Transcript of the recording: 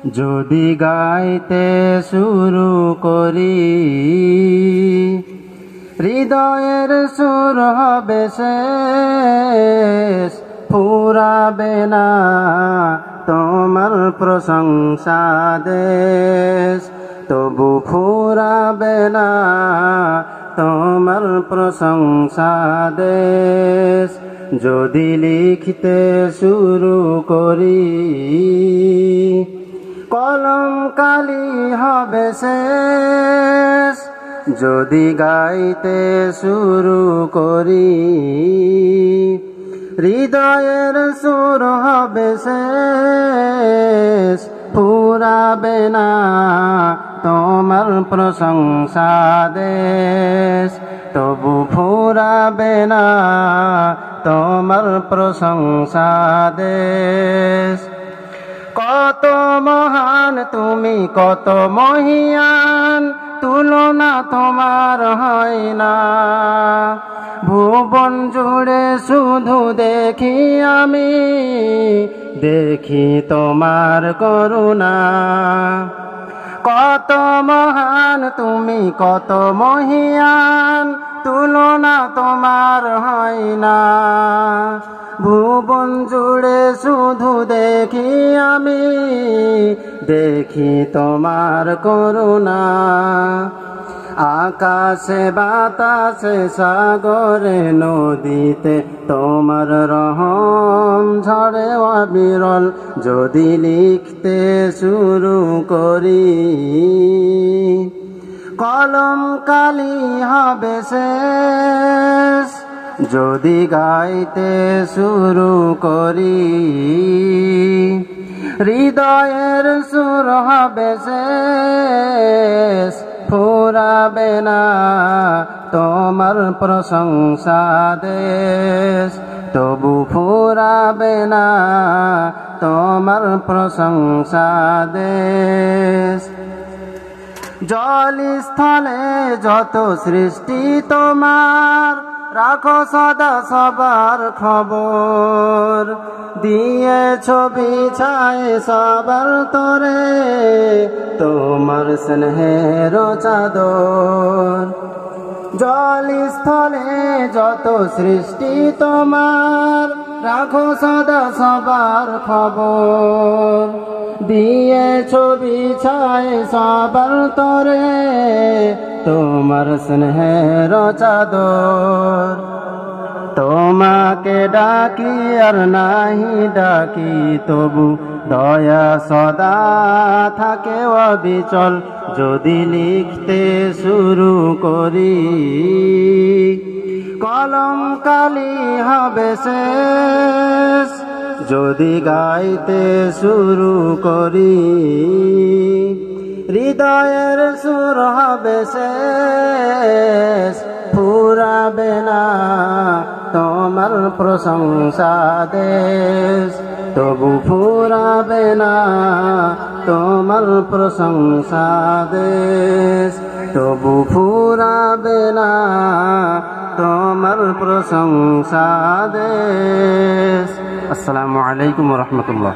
যদি গাইতে শুরু করি হৃদয়ের সুর হবে শেষ, ফুরাবে না তোমার প্রশংসা দেশ, তবু ফুরাবে না তোমার প্রশংসা দেশ। যদি লিখতে শুরু করি কলম কালি হবে শেষ, যদি গাইতে শুরু করি হৃদয়ের সুর হবে শেষ, ফুরাবে না তোমার প্রশংসা দেশ, তবু ফুরাবে না তোমার প্রশংসা দেশ। কত মহান তুমি, কত মহিয়ান, তুলনা তোমার হয় না। ভুবন জুড়ে শুধু দেখি আমি, দেখি তোমার করুণা। কত মহান তুমি, কত মহিয়ান, তুলনা তোমার হয় না। ভুবন জুড়ে শুধু দেখি আমি, দেখি তোমার করুণা। আকাশে বাতাসে সাগরে নদীতে তোমার রহম ঝরে অবিরল, যদি লিখতে শুরু করি কলম কালি হবে শেষ, যদি গাইতে শুরু করি হৃদয়ের সুর হবে শেষ, ফুরাবে না তোমার প্রশংসা দেশ, তবু ফুরাবে না তোমার প্রশংসা দেশ। জলস্থলে যত সৃষ্টি তোমার, রাখো সদা সবার খবর, দিয়েছ বিছায় সবার তরে তোমার স্নেহের চাদর। জলস্থলে যত সৃষ্টি তোমার, রাখো সদা সবার খবর, দিয়েছ বিছায় সবার তরে তোমার স্নেহের চাদর। তোমাকে ডাকি আর নাহি ডাকি, তবু দয়া সদা থাকে অবিচল, যদি লিখতে শুরু করি কলম কালি হবে শেষ, যদি গাইতে শুরু করি হৃদয়ের সুর হবে শেষ, ফুরাবে না তোমার প্রশংসা দেশ, তবু ফুরাবে না তোমার প্রশংসা দেশ, তবু ফুরাবে না তোমার প্রশংসা দেশ। আসসালামু আলাইকুম ওয়া রাহমাতুল্লাহ।